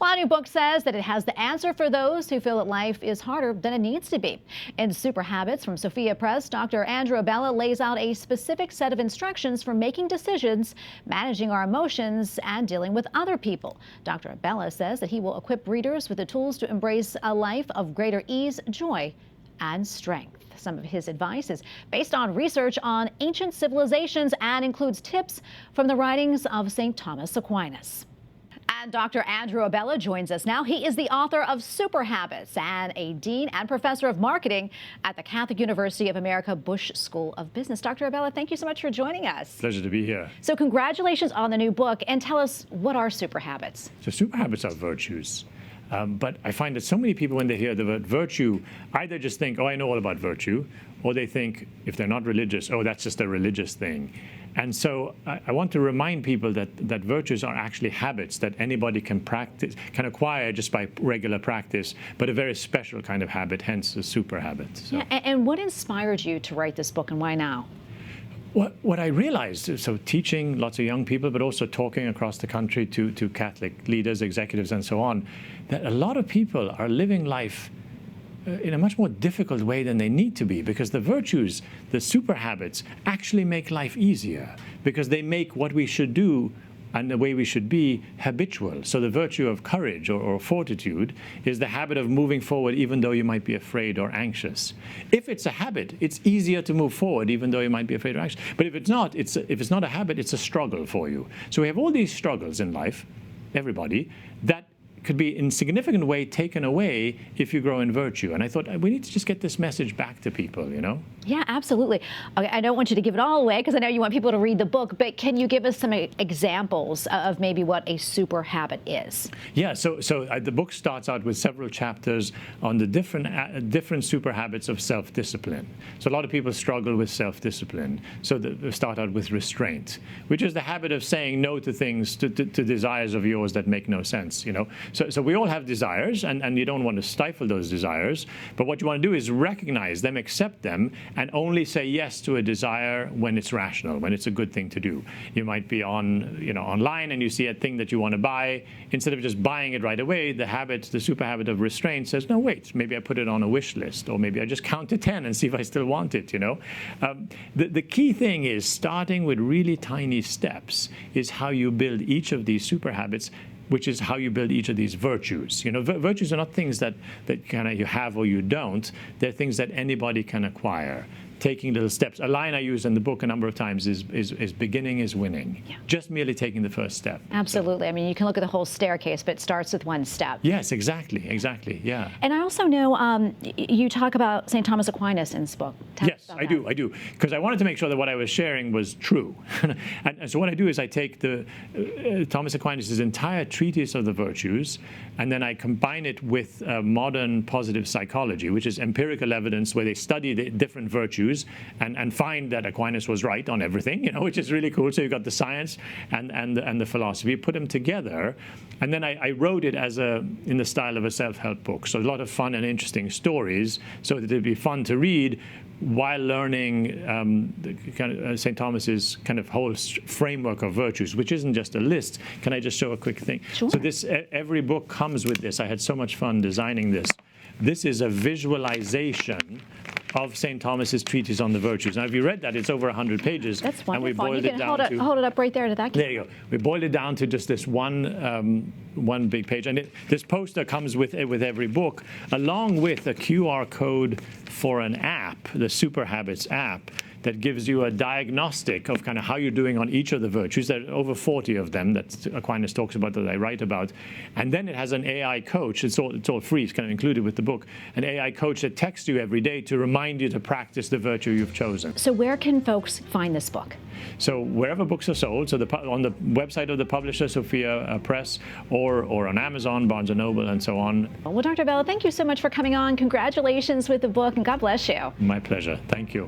Well, a new book says that it has the answer for those who feel that life is harder than it needs to be. In Superhabits from Sophia Press, Dr. Andrew Abela lays out a specific set of instructions for making decisions, managing our emotions, and dealing with other people. Dr. Abela says that he will equip readers with the tools to embrace a life of greater ease, joy, and strength. Some of his advice is based on research on ancient civilizations and includes tips from the writings of St. Thomas Aquinas. And Dr. Andrew Abela joins us now. He is the author of Superhabits and a dean and professor of marketing at the Catholic University of America Busch School of Business. Dr. Abela, thank you so much for joining us. Pleasure to be here. So congratulations on the new book, and tell us, what are superhabits? So superhabits are virtues. But I find that so many people, when they hear the word virtue, either just think, oh, I know all about virtue, or they think, if they're not religious, oh, that's just a religious thing. And so I want to remind people that virtues are actually habits that anybody can acquire just by regular practice, but a very special kind of habit, hence the super habit. So. Yeah, and what inspired you to write this book, and why now? What I realized, so teaching lots of young people, but also talking across the country to Catholic leaders, executives, and so on, that a lot of people are living life in a much more difficult way than they need to be, because the virtues, the super habits, actually make life easier, because they make what we should do and the way we should be habitual. So the virtue of courage or fortitude is the habit of moving forward even though you might be afraid or anxious. If it's a habit, it's easier to move forward even though you might be afraid or anxious. But if it's not, if it's not a habit, it's a struggle for you. So we have all these struggles in life, everybody, that could be in significant way taken away if you grow in virtue. And I thought, we need to just get this message back to people, you know? Yeah, absolutely. Okay, I don't want you to give it all away because I know you want people to read the book, but can you give us some examples of maybe what a super habit is? Yeah, so the book starts out with several chapters on the different super habits of self-discipline. So a lot of people struggle with self-discipline. So they start out with restraint, which is the habit of saying no to things, to desires of yours that make no sense, you know? So we all have desires, and you don't want to stifle those desires. But what you want to do is recognize them, accept them, and only say yes to a desire when it's rational, when it's a good thing to do. You might be online, and you see a thing that you want to buy. Instead of just buying it right away, the super habit of restraint says, no, wait, maybe I put it on a wish list, or maybe I just count to 10 and see if I still want it, you know? The key thing is starting with really tiny steps is how you build each of these super habits, which is how you build each of these virtues. You know, virtues are not things that kind of you have or you don't. They're things that anybody can acquire. Taking little steps. A line I use in the book a number of times is beginning is winning. Yeah. Just merely taking the first step. Absolutely. So. I mean, you can look at the whole staircase, but it starts with one step. Yes, exactly, yeah. And I also know you talk about St. Thomas Aquinas in this book. Yes, I do. Because I wanted to make sure that what I was sharing was true. and so what I do is I take Thomas Aquinas' entire treatise of the virtues, and then I combine it with modern positive psychology, which is empirical evidence where they study the different virtues and find that Aquinas was right on everything, you know, which is really cool. So you've got the science and the philosophy, put them together, and then I wrote it in the style of a self-help book. So a lot of fun and interesting stories, so that it'd be fun to read while learning St. Thomas's kind of whole framework of virtues, which isn't just a list. Can I just show a quick thing? Sure. So every book comes with this. I had so much fun designing this. This is a visualization of St. Thomas's treatise on the virtues. Now, if you read that, it's over 100 pages. That's wonderful. And we boiled it down to hold it up right there to that. There you go. We boiled it down to just this one big page. And this poster comes with every book, along with a QR code for an app, the Superhabits app, that gives you a diagnostic of kind of how you're doing on each of the virtues. There are over 40 of them that Aquinas talks about, that I write about. And then it has an AI coach. It's all free. It's kind of included with the book. An AI coach that texts you every day to remind you to practice the virtue you've chosen. So where can folks find this book? So wherever books are sold, so on the website of the publisher, Sophia Press, or on Amazon, Barnes & Noble, and so on. Well, Dr. Abela, thank you so much for coming on. Congratulations with the book, and God bless you. My pleasure. Thank you.